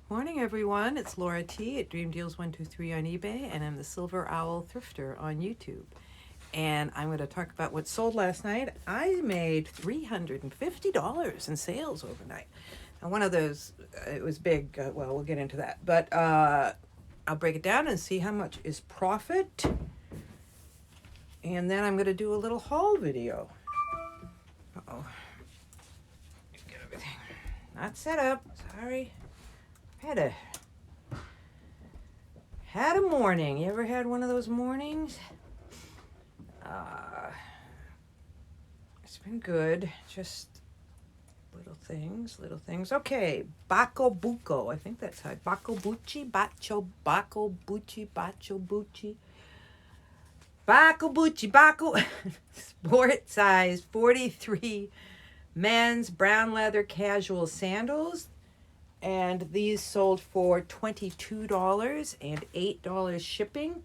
Morning, everyone. It's Laura T. at Dream Deals 123 on eBay, and I'm the Silver Owl Thrifter on YouTube. And I'm going to talk about what sold last night. I made $350 in sales overnight. And one of those, it was big. Well, we'll get into that. But I'll break it down and see how much is profit. And then I'm going to do a little haul video. Uh-oh. Get everything. Not set up. Sorry. Had a morning. You ever had one of those mornings? It's been good. Just little things. Okay, Bako Buco. I think that's how. Bako Bucci, Bacho, Bako Bucci, Bacho Bucci. Bako Bucci, Bako. Sport size 43 men's brown leather casual sandals. And these sold for $22 and $8 shipping.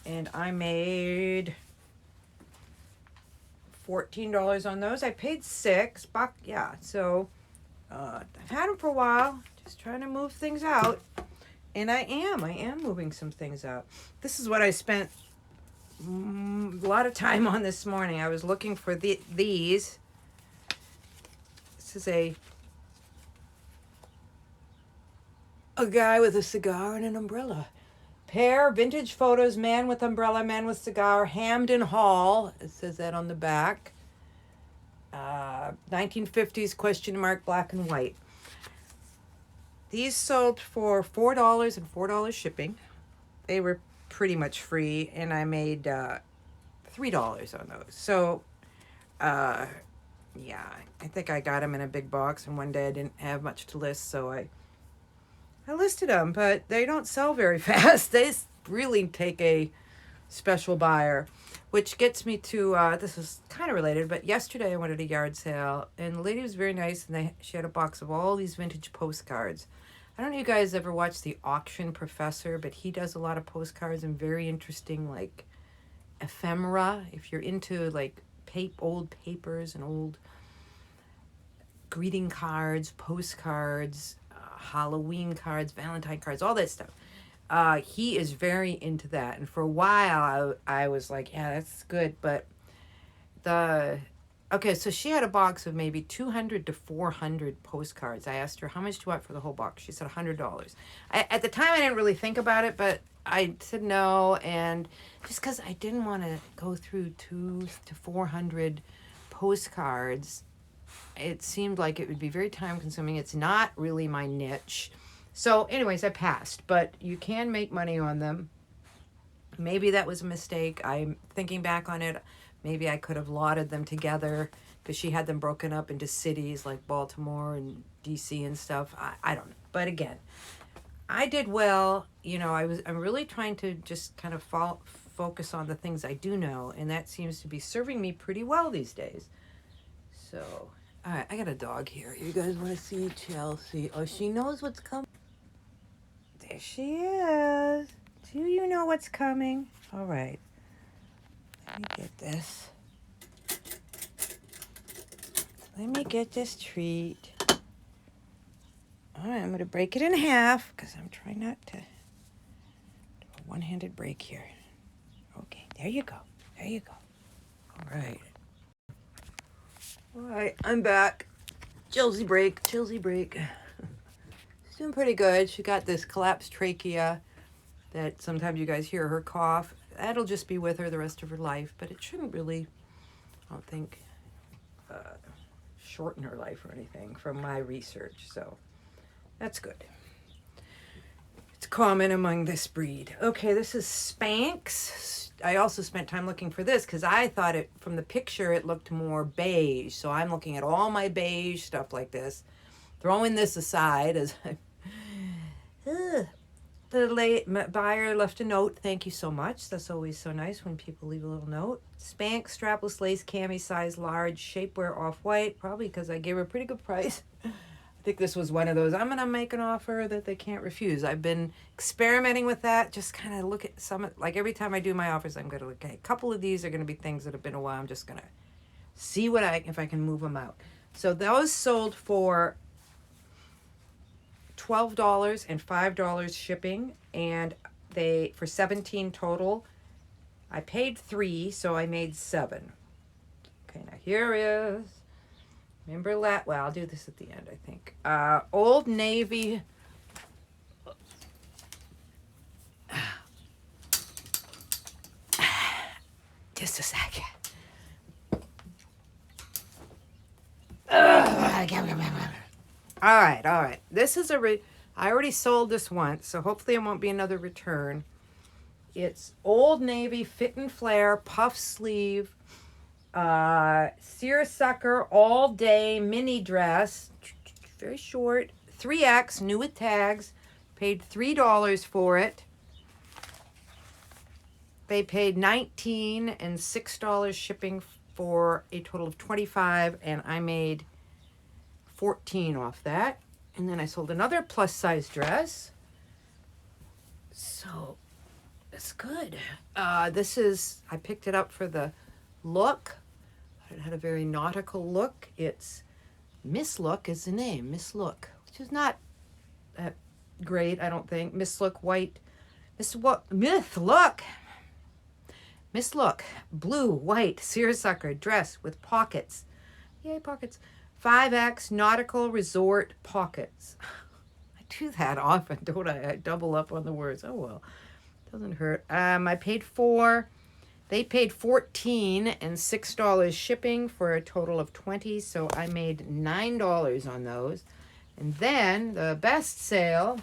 And I made $14 on those. I paid $6. Yeah, so I've had them for a while. Just trying to move things out. And I am moving some things out. This is what I spent a lot of time on this morning. I was looking for these. This is a guy with a cigar and an umbrella. Pair, vintage photos, man with umbrella, man with cigar, Hamden Hall. It says that on the back. 1950s question mark, black and white. These sold for $4 and $4 shipping. They were pretty much free, and I made $3 on those. So, yeah, I think I got them in a big box, and one day I didn't have much to list, so I listed them, but they don't sell very fast. They really take a special buyer, which gets me to, this is kind of related, but yesterday I went at a yard sale, and the lady was very nice, and she had a box of all these vintage postcards. I don't know if you guys ever watch The Auction Professor, but he does a lot of postcards and very interesting, like, ephemera. If you're into, like, old papers and old greeting cards, postcards, Halloween cards, Valentine cards, all that stuff. He is very into that. And for a while, I was like, yeah, that's good. But okay, so she had a box of maybe 200 to 400 postcards. I asked her, how much do you want for the whole box? She said $100. At the time, I didn't really think about it, but I said no. And just because I didn't want to go through 200 to 400 postcards, it seemed like it would be very time consuming. It's not really my niche. So anyways, I passed, but you can make money on them. Maybe that was a mistake. I'm thinking back on it. Maybe I could have lotted them together because she had them broken up into cities like Baltimore and DC and stuff. I don't know. But again, I did well. You know, I'm really trying to just kind of focus on the things I do know. And that seems to be serving me pretty well these days. So, all right, I got a dog here. You guys want to see Chelsea? Oh, she knows what's coming. There she is. Do you know what's coming? All right. Let me get this. Let me get this treat. All right, I'm going to break it in half because I'm trying not to do a one-handed break here. Okay, there you go. There you go. All right. All right, I'm back. Chelsea break. She's doing pretty good. She got this collapsed trachea that sometimes you guys hear her cough. That'll just be with her the rest of her life, but it shouldn't really, I don't think, shorten her life or anything from my research. So that's good. It's common among this breed. Okay, this is Spanx. I also spent time looking for this because I thought from the picture it looked more beige. So I'm looking at all my beige stuff like this, throwing this aside as the buyer left a note. Thank you so much. That's always so nice when people leave a little note. Spanx strapless lace cami size large shapewear off-white, probably because I gave her a pretty good price. I think this was one of those, I'm going to make an offer that they can't refuse. I've been experimenting with that. Just kind of look at some, like every time I do my offers, I'm going to look at a couple of these are going to be things that have been a while. I'm just going to see if I can move them out. So those sold for $12 and $5 shipping, and they, for 17 total, I paid 3, so I made 7. Okay, now here is, remember that, well, I'll do this at the end, I think. Old Navy, just a second. All right. This is I already sold this once, so hopefully it won't be another return. It's Old Navy Fit and Flare puff sleeve, seersucker all day mini dress, very short, 3X, new with tags. Paid $3 for it. They paid $19 and $6 shipping for a total of $25, and I made $14 off that. And then I sold another plus size dress. So it's good. This is, I picked it up for the look. It had a very nautical look. It's Miss Look is the name, Miss Look, which is not that great, I don't think. Miss Look white, Miss Look, blue, white, seersucker dress with pockets. Yay, pockets. 5X nautical resort pockets. I do that often, don't I? I double up on the words. Oh, well, doesn't hurt. I paid 4. They paid $14 and $6 shipping for a total of $20, so I made $9 on those. And then the best sale,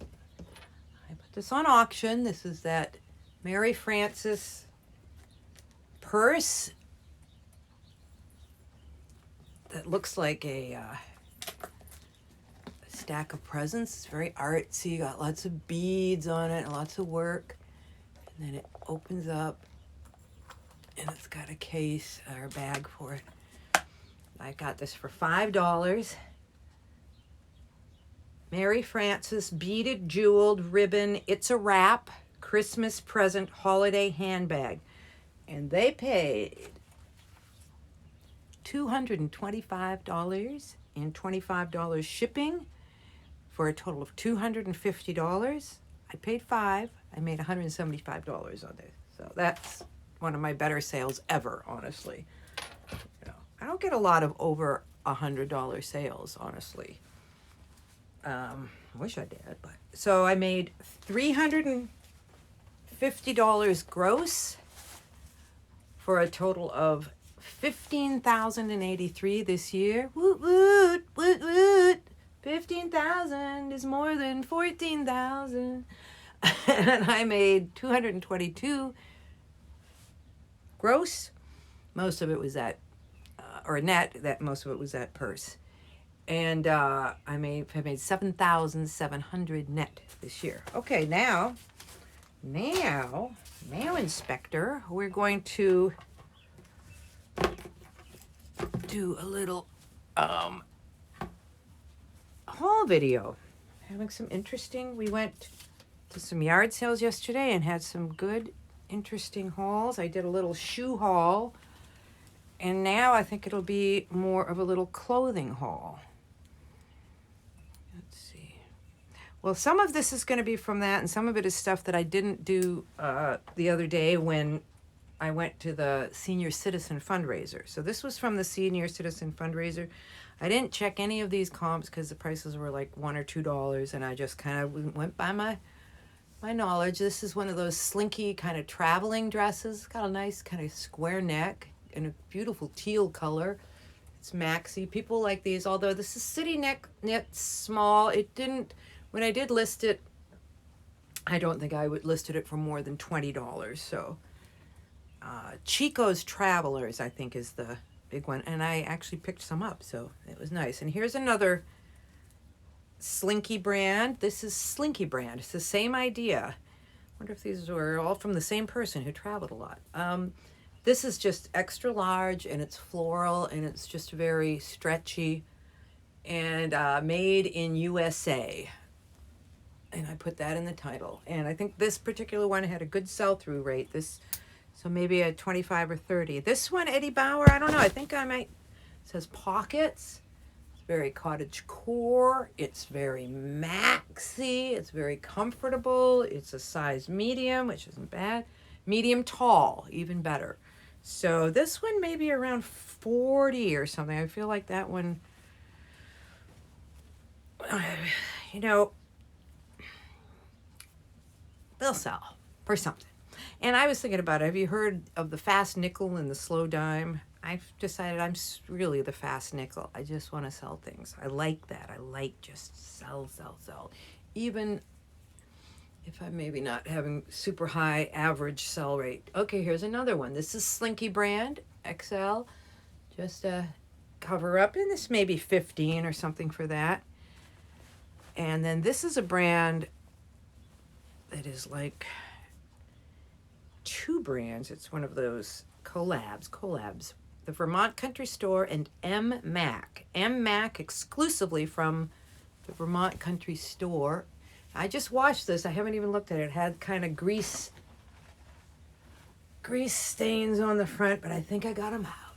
I put this on auction. This is that Mary Frances purse that looks like a stack of presents. It's very artsy, got lots of beads on it, lots of work. And then it opens up and it's got a case or a bag for it. I got this for $5. Mary Frances beaded jeweled ribbon, it's a wrap, Christmas present holiday handbag. And they paid $225 and $25 shipping for a total of $250. I paid $5. I made $175 on this. So that's one of my better sales ever, honestly. You know, I don't get a lot of over $100 sales, honestly. Wish I did, but so I made $350 gross for a total of $15,083 this year. Woot woot woot woot. 15,000 is more than 14,000. And I made $222 gross. Most of it was that, or net. That most of it was that purse. And I made $7,700 net this year. Okay, now, Mail Inspector, we're going to do a little haul video. Having some interesting, we went to some yard sales yesterday and had some good, interesting hauls. I did a little shoe haul, and now I think it'll be more of a little clothing haul. Let's see. Well, some of this is going to be from that, and some of it is stuff that I didn't do the other day when I went to the Senior Citizen fundraiser. So this was from the Senior Citizen fundraiser. I didn't check any of these comps because the prices were like $1 or $2, and I just kind of went by my knowledge. This is one of those slinky kind of traveling dresses. It's got a nice kind of square neck and a beautiful teal color. It's maxi. People like these, although this is city neck knit small. It didn't, when I did list it, I don't think I would listed it for more than $20. So Chico's Travelers, I think, is the big one, and I actually picked some up, so it was nice. And here's another Slinky brand. This is Slinky brand. It's the same idea. Wonder if these were all from the same person who traveled a lot. This is just extra large, and it's floral, and it's just very stretchy, and made in USA. And I put that in the title. And I think this particular one had a good sell-through rate. So maybe a 25 or 30. This one, Eddie Bauer, I don't know. I think I might, it says pockets. It's very cottage core. It's very maxi. It's very comfortable. It's a size medium, which isn't bad. Medium tall, even better. So this one may be around 40 or something. I feel like that one, you know, they'll sell for something. And I was thinking about it. Have you heard of the fast nickel and the slow dime? I've decided I'm really the fast nickel. I just want to sell things. I like that. I like just sell, sell, sell. Even if I'm maybe not having super high average sell rate. Okay, here's another one. This is Slinky brand XL. Just a cover up. And this may be 15 or something for that. And then this is a brand that is like two brands. It's one of those collabs. The Vermont Country Store and M-Mac. M-Mac exclusively from the Vermont Country Store. I just watched this. I haven't even looked at it. It had kind of grease stains on the front, but I think I got them out.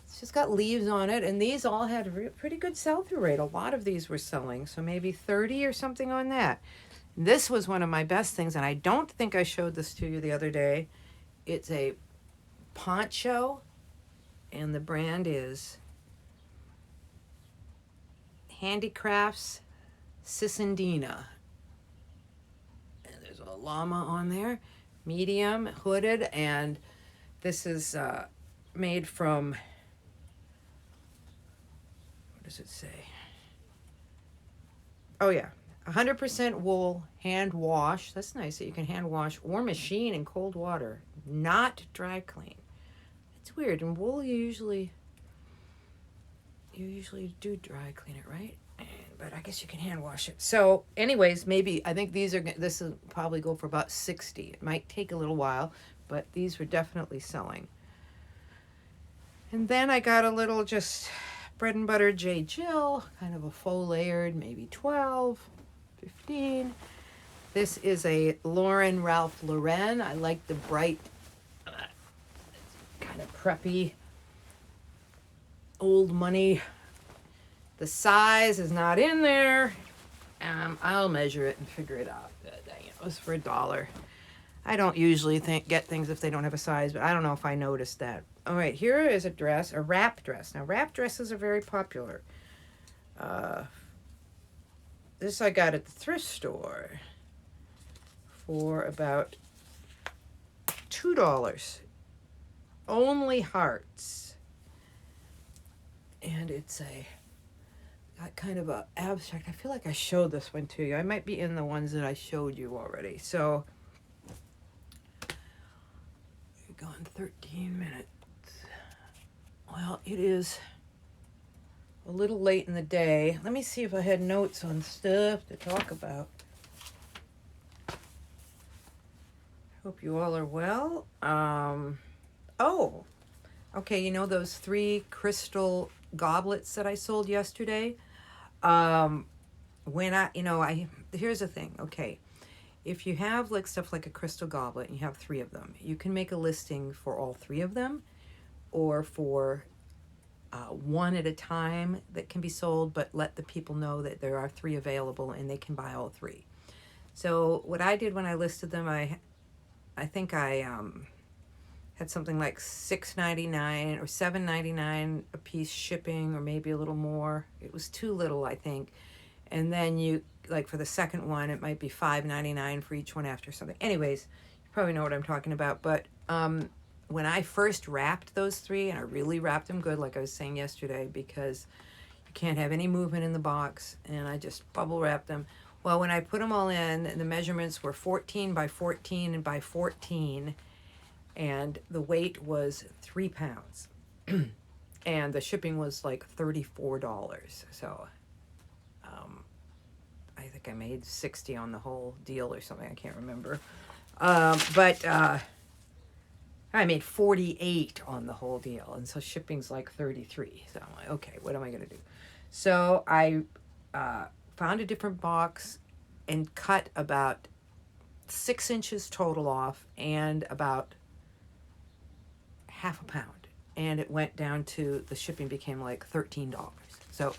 It's just got leaves on it, and these all had a pretty good sell-through rate. A lot of these were selling, so maybe 30 or something on that. This was one of my best things, and I don't think I showed this to you the other day. It's a poncho, and the brand is Handicrafts Sisindina. And there's a llama on there, medium, hooded, and this is made from, what does it say? Oh yeah, 100% wool, hand wash. That's nice that you can hand wash or machine in cold water, not dry clean. It's weird. In wool, you usually do dry clean it, right? But I guess you can hand wash it. So anyways, maybe, I think this will probably go for about 60. It might take a little while, but these were definitely selling. And then I got a little just bread and butter J. Jill, kind of a faux layered, maybe 12, 15. This is a Ralph Lauren. I like the bright, kind of preppy, old money. The size is not in there. I'll measure it and figure it out. Dang it was for $1. I don't usually get things if they don't have a size, but I don't know if I noticed that. All right, here is a dress, a wrap dress. Now, wrap dresses are very popular. This I got at the thrift store for about $2. Only hearts. And it's got kind of a abstract. I feel like I showed this one to you. I might be in the ones that I showed you already. So, we're going 13 minutes. Well, it is a little late in the day. Let me see if I had notes on stuff to talk about. Hope you all are well. Oh, okay, you know those 3 crystal goblets that I sold yesterday? Here's the thing, okay. If you have like stuff like a crystal goblet and you have 3 of them, you can make a listing for all 3 of them, or for one at a time that can be sold, but let the people know that there are 3 available and they can buy all 3. So what I did when I listed them, I think I had something like $6.99 or $7.99 a piece shipping, or maybe a little more. It was too little, I think. And then you, like for the second one, it might be $5.99 for each one after something. Anyways, you probably know what I'm talking about. But when I first wrapped those 3, and I really wrapped them good, like I was saying yesterday, because you can't have any movement in the box, and I just bubble wrapped them. Well, when I put them all in, the measurements were 14 by 14 and by 14, and the weight was 3 pounds. And the shipping was like $34. So I think I made 60 on the whole deal or something. I can't remember. But I made 48 on the whole deal. And so shipping's like 33. So I'm like, okay, what am I going to do? So I found a different box and cut about 6 inches total off and about half a pound. And it went down to, the shipping became like $13. So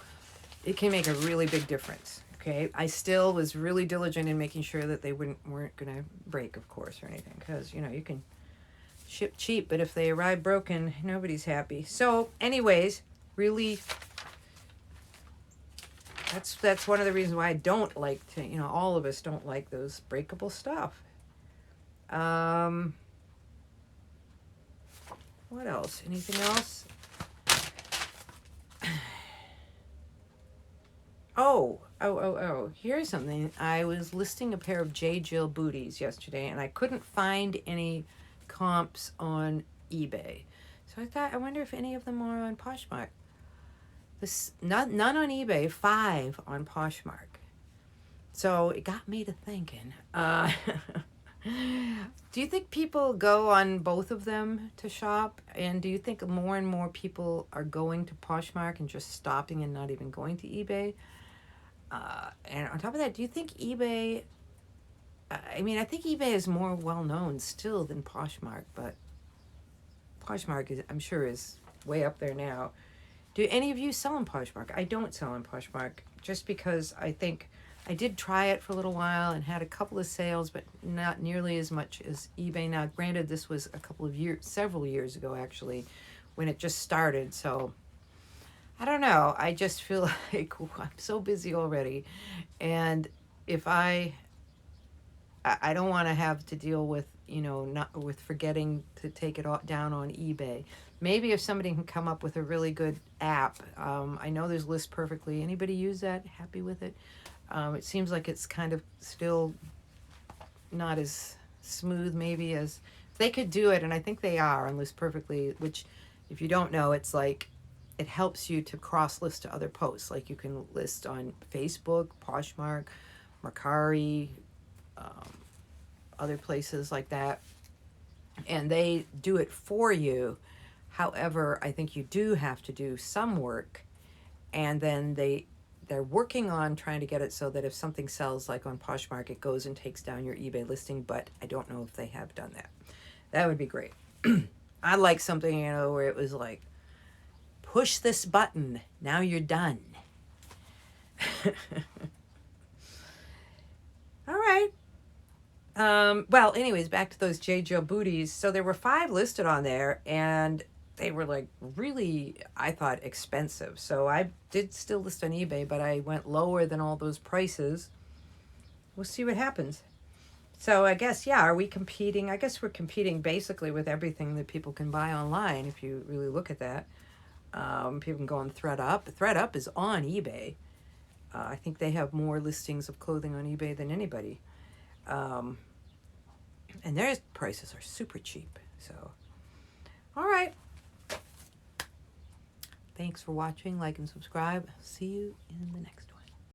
it can make a really big difference. Okay, I still was really diligent in making sure that they weren't gonna break, of course, or anything, because you know you can ship cheap, but if they arrive broken, nobody's happy. So, anyways, really, that's one of the reasons why I don't like to. You know, all of us don't like those breakable stuff. What else? Anything else? Oh, here's something. I was listing a pair of J. Jill booties yesterday, and I couldn't find any comps on eBay. So I thought, I wonder if any of them are on Poshmark. None on eBay, 5 on Poshmark. So it got me to thinking. Do you think people go on both of them to shop? And do you think more and more people are going to Poshmark and just stopping and not even going to eBay? And on top of that, do you think eBay, I mean, I think eBay is more well-known still than Poshmark, but Poshmark is, I'm sure, is way up there now. Do any of you sell on Poshmark? I don't sell on Poshmark just because I think I did try it for a little while and had a couple of sales, but not nearly as much as eBay. Now, granted, this was a couple of years, several years ago, actually, when it just started, so I don't know. I just feel like I'm so busy already. And if I don't want to have to deal with, you know, not with forgetting to take it down on eBay. Maybe if somebody can come up with a really good app. I know there's List Perfectly. Anybody use that? Happy with it? It seems like it's kind of still not as smooth maybe as if they could do it. And I think they are on List Perfectly, which if you don't know, it's like, it helps you to cross list to other posts. Like you can list on Facebook, Poshmark, Mercari, other places like that. And they do it for you. However, I think you do have to do some work. And then they're working on trying to get it so that if something sells like on Poshmark, it goes and takes down your eBay listing. But I don't know if they have done that. That would be great. I'd like something, you know, where it was like, push this button, now you're done. All right. Well, anyways, back to those J. Jill booties. So there were 5 listed on there, and they were like really, I thought, expensive. So I did still list on eBay, but I went lower than all those prices. We'll see what happens. So I guess, yeah, are we competing? I guess we're competing basically with everything that people can buy online, if you really look at that. People can go on ThredUp. ThredUp is on eBay. I think they have more listings of clothing on eBay than anybody. And their prices are super cheap. So, all right. Thanks for watching. Like and subscribe. See you in the next one.